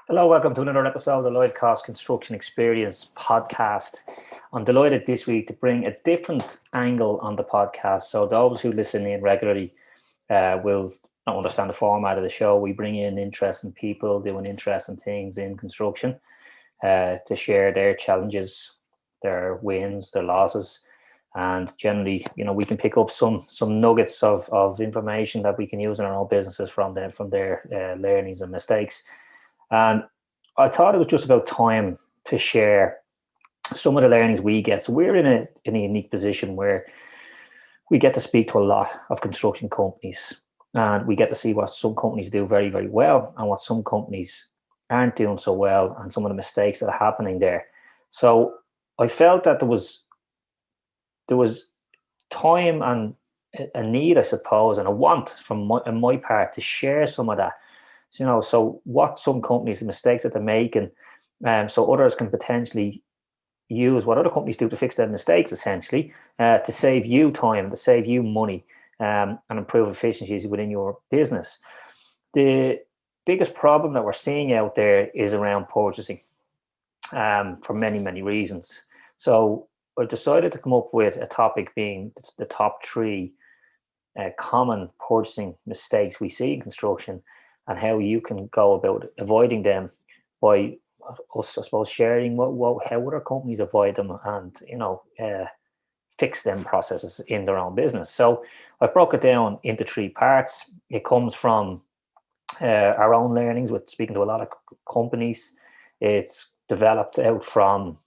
Hello, welcome to another episode of the Lloyd Cost Construction Experience podcast. I'm delighted this week to bring a different angle on the podcast. So those who listen in regularly will not understand the format of the show. We bring in interesting people doing interesting things in construction to share their challenges, their wins, their losses, and generally, we can pick up some nuggets of information that we can use in our own businesses from their learnings and mistakes. And I thought it was just about time to share some of the learnings we get. So we're in a unique position where we get to speak to a lot of construction companies, and we get to see what some companies do very, very well and what some companies aren't doing so well, and some of the mistakes that are happening there. So I felt that there was time and a need, I suppose, and a want on my part to share some of that. So what some companies, the mistakes that they're making, so others can potentially use what other companies do to fix their mistakes, essentially, to save you time, to save you money, and improve efficiencies within your business. The biggest problem that we're seeing out there is around purchasing, for many, many reasons. So I've decided to come up with a topic being the top three common purchasing mistakes we see in construction, and how you can go about avoiding them by us, I suppose, sharing how other companies avoid them, and fix them processes in their own business. So I broke it down into three parts. It comes from our own learnings with speaking to a lot of companies. It's developed out from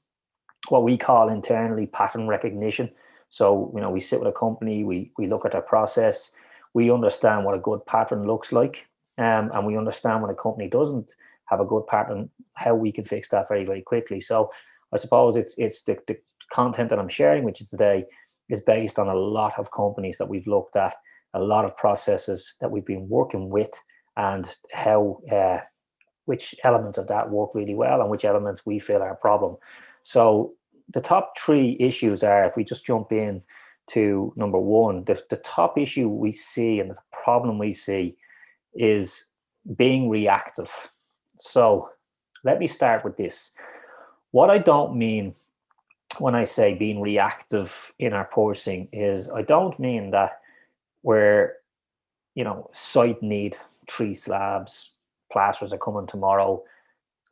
what we call internally pattern recognition. So, we sit with a company, we look at their process, we understand what a good pattern looks like, and we understand when a company doesn't have a good pattern, how we can fix that very, very quickly. So I suppose it's the content that I'm sharing with you today is based on a lot of companies that we've looked at, a lot of processes that we've been working with, and how which elements of that work really well and which elements we feel are a problem. So the top three issues are, if we just jump in to number one, the top issue we see and the problem we see is being reactive. So let me start with this. What I don't mean when I say being reactive in our purchasing is, I don't mean that we're, site need three slabs, plasters are coming tomorrow.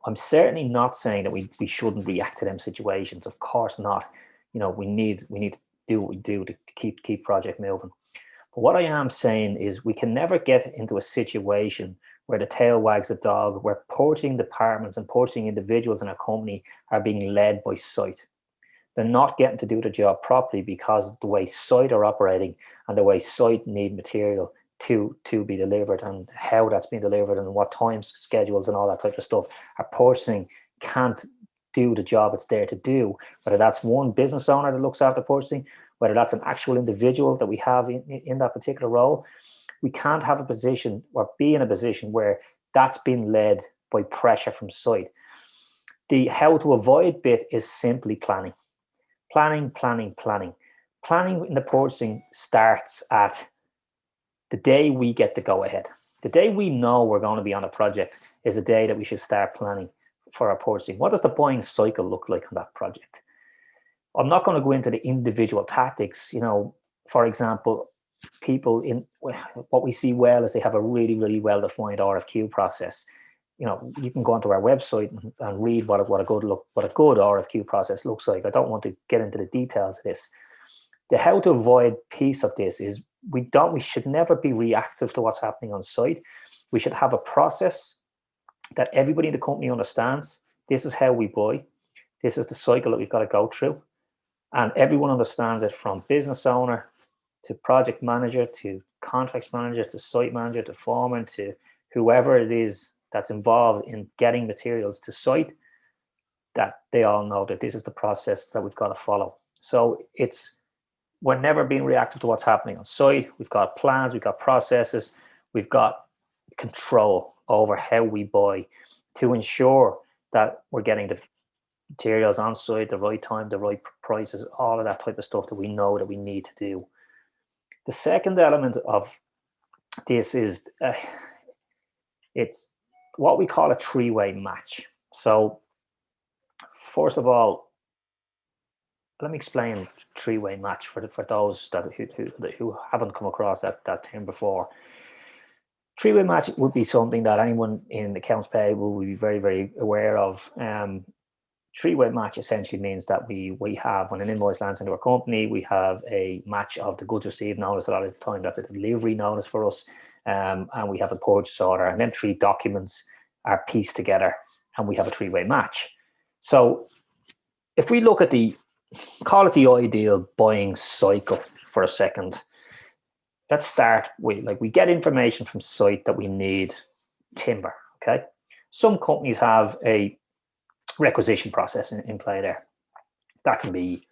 I'm certainly not saying that we shouldn't react to them situations. Of course not. We need to do what we do to keep project moving. But what I am saying is, we can never get into a situation where the tail wags the dog, where purchasing departments and purchasing individuals in a company are being led by site. They're not getting to do the job properly because of the way site are operating and the way site need material to be delivered, and how that's being delivered and what time schedules and all that type of stuff. Our purchasing can't do the job it's there to do, whether that's one business owner that looks after purchasing, whether that's an actual individual that we have in that particular role. We can't have a position or be in a position where that's being led by pressure from site. The how to avoid bit is simply planning. Planning, planning, planning. Planning in the purchasing starts at the day we get to go ahead. The day we know we're going to be on a project is the day that we should start planning for our purchasing. What does the buying cycle look like on that project? I'm not going to go into the individual tactics. For example, people in what we see well is they have a really, really well defined RFQ process. You can go onto our website and read what a good RFQ process looks like. I don't want to get into the details of this. The how to avoid piece of this is, we should never be reactive to what's happening on site. We should have a process that everybody in the company understands. This is how we buy. This is the cycle that we've got to go through. And everyone understands it, from business owner to project manager to contracts manager to site manager to foreman to whoever it is that's involved in getting materials to site, that they all know that this is the process that we've got to follow. So we're never being reactive to what's happening on site. We've got plans, we've got processes, we've got control over how we buy to ensure that we're getting the materials on site, the right time, the right prices, all of that type of stuff that we know that we need to do. The second element of this is it's what we call a three-way match. So first of all, let me explain three-way match for those that who haven't come across that term before. Three-way match would be something that anyone in accounts payable will be very, very aware of. Three-way match essentially means that we have, when an invoice lands into our company, we have a match of the goods received notice. A lot of the time that's a delivery notice for us, and we have a purchase order, and then three documents are pieced together and we have a three-way match. So if we look at call it the ideal buying cycle for a second, let's start with, like, we get information from site that we need timber. Okay, some companies have a requisition process in play there. That can be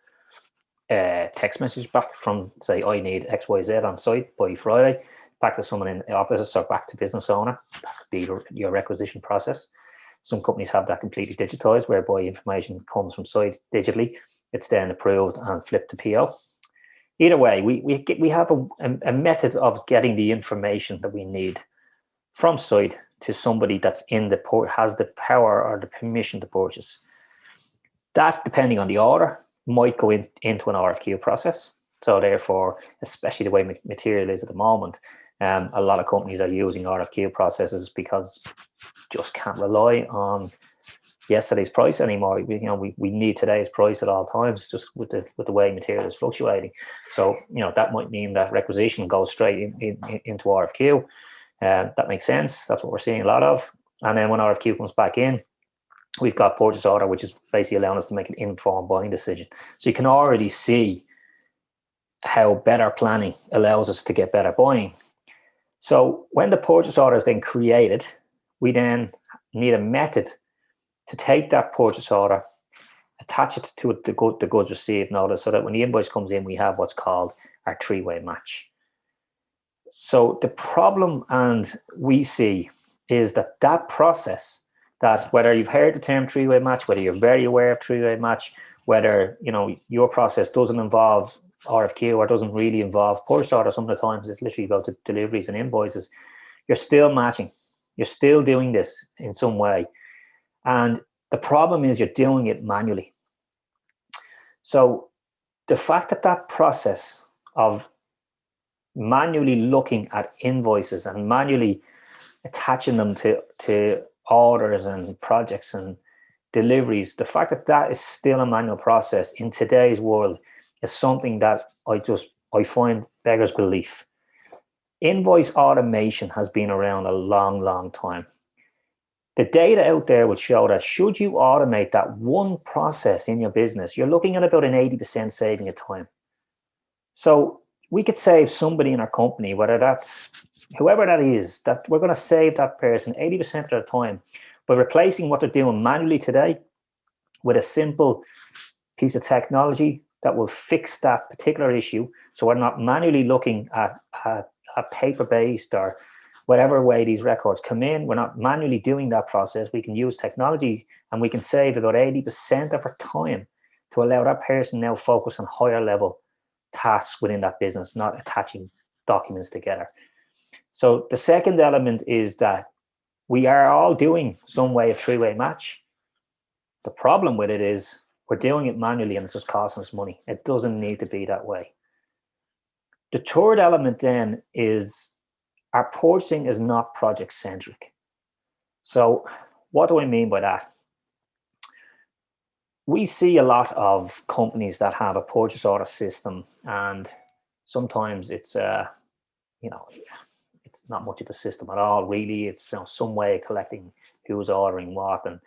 a text message back from, say, I need XYZ on site by Friday, back to someone in the office or back to business owner. That could be your requisition process. Some companies have that completely digitized, whereby information comes from site digitally. It's then approved and flipped to PO. Either way, we have a method of getting the information that we need from site to somebody that's in the port, has the power or the permission to purchase. That, depending on the order, might go into an RFQ process. So therefore, especially the way material is at the moment, a lot of companies are using RFQ processes because just can't rely on yesterday's price anymore. We need today's price at all times, just with the way material is fluctuating. So that might mean that requisition goes straight into RFQ. That makes sense. That's what we're seeing a lot of. And then when RFQ comes back in, we've got purchase order, which is basically allowing us to make an informed buying decision. So you can already see how better planning allows us to get better buying. So when the purchase order is then created, we then need a method to take that purchase order, attach it to the goods received notice, so that when the invoice comes in, we have what's called our three-way match. So the problem and we see is that process, that whether you've heard the term three-way match, whether you're very aware of three-way match, whether your process doesn't involve RFQ or doesn't really involve purchase order, some of the times it's literally about the deliveries and invoices, you're still matching. You're still doing this in some way. And the problem is you're doing it manually. So the fact that process of manually looking at invoices and manually attaching them to orders and projects and deliveries, the fact that is still a manual process in today's world is something that I find beggars belief. Invoice automation has been around a long, long time. The data out there would show that should you automate that one process in your business, you're looking at about an 80% saving of time. So we could save somebody in our company, whether that's whoever that is, that we're going to save that person 80% of their time by replacing what they're doing manually today with a simple piece of technology that will fix that particular issue. So we're not manually looking at paper-based or whatever way these records come in. We're not manually doing that process. We can use technology and we can save about 80% of our time to allow that person now focus on higher level tasks within that business, not attaching documents together. So the second element is that we are all doing some way of three-way match. The problem with it is we're doing it manually and it's just costing us money. It doesn't need to be that way. The third element then is our purchasing is not project centric. So what do I mean by that? We see a lot of companies that have a purchase order system, and sometimes it's it's not much of a system at all, really. It's some way of collecting who's ordering what, and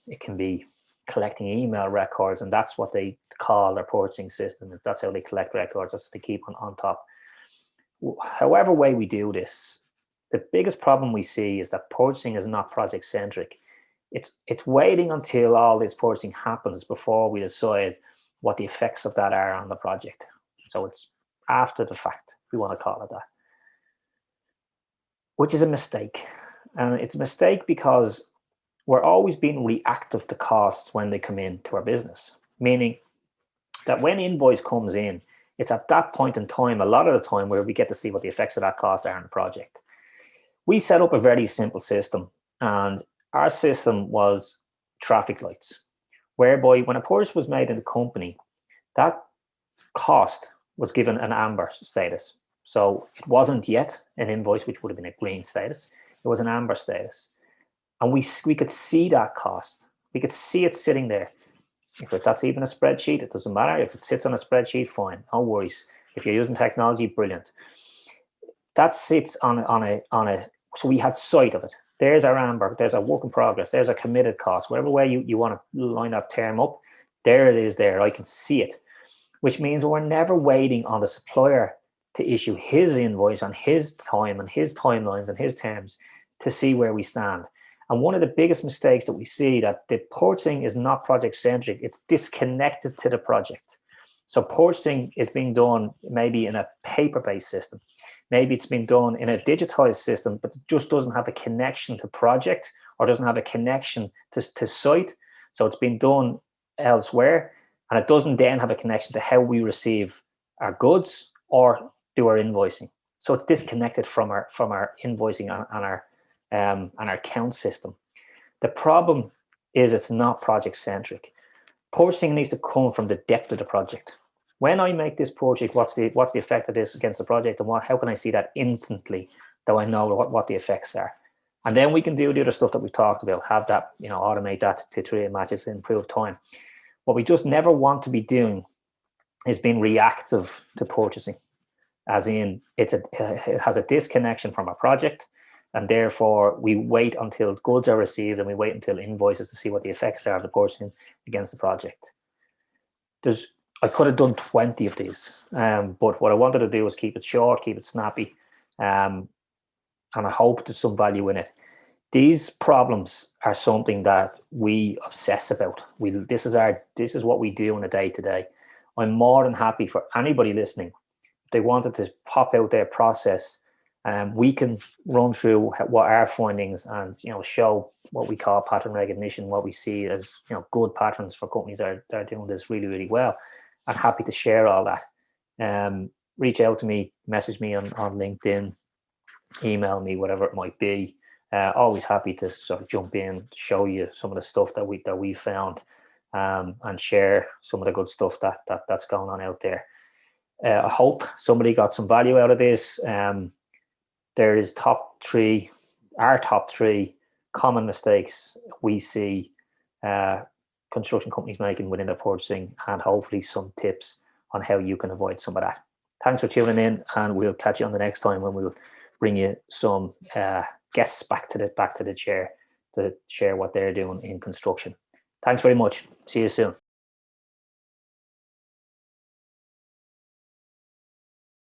it can be collecting email records, and that's what they call their purchasing system. That's how they collect records. That's what they keep on top. However way we do this, the biggest problem we see is that purchasing is not project centric. It's waiting until all this purchasing happens before we decide what the effects of that are on the project. So it's after the fact, if we want to call it that, which is a mistake. And it's a mistake because we're always being reactive to costs when they come into our business, meaning that when invoice comes in, it's at that point in time, a lot of the time, where we get to see what the effects of that cost are on the project. We set up a very simple system, and our system was traffic lights, whereby when a purchase was made in the company, that cost was given an amber status. So it wasn't yet an invoice, which would have been a green status. It was an amber status. And we could see that cost. We could see it sitting there. If that's even a spreadsheet, it doesn't matter. If it sits on a spreadsheet, fine, no worries. If you're using technology, brilliant. That sits on a. So we had sight of it. There's our amber. There's a work in progress. There's a committed cost. Whatever way you want to line that term up, there it is. There, I can see it. Which means we're never waiting on the supplier to issue his invoice on his time and his timelines and his terms to see where we stand. And one of the biggest mistakes that we see, that the purchasing is not project centric, it's disconnected to the project. So purchasing is being done maybe in a paper-based system. Maybe it's being done in a digitized system, but it just doesn't have a connection to project or doesn't have a connection to site. So it's being done elsewhere, and it doesn't then have a connection to how we receive our goods or do our invoicing. So it's disconnected from our invoicing and our count system. The problem is it's not project centric. Purchasing needs to come from the depth of the project. When I make this project, what's the effect of this against the project, and how can I see that instantly, though I know what the effects are? And then we can do the other stuff that we've talked about, have that, automate that to create matches to improve time. What we just never want to be doing is being reactive to purchasing, as in it has a disconnection from our project, and therefore we wait until goods are received and we wait until invoices to see what the effects are of the purchasing against the project. I could have done 20 of these, but what I wanted to do was keep it short, keep it snappy, and I hope there's some value in it. These problems are something that we obsess about. This is what we do on a day-to-day. I'm more than happy for anybody listening, if they wanted to pop out their process, we can run through what our findings and show what we call pattern recognition, what we see as good patterns for companies that are doing this really, really well. I'm happy to share all that. Reach out to me, message me on LinkedIn, email me, whatever it might be. Always happy to sort of jump in, show you some of the stuff that we found, and share some of the good stuff that's going on out there. I hope somebody got some value out of this. There is our top three common mistakes we see construction companies making within their purchasing, and hopefully some tips on how you can avoid some of that. Thanks for tuning in, and we'll catch you on the next time when we'll bring you some guests back to the chair to share what they're doing in construction. Thanks very much. See you soon.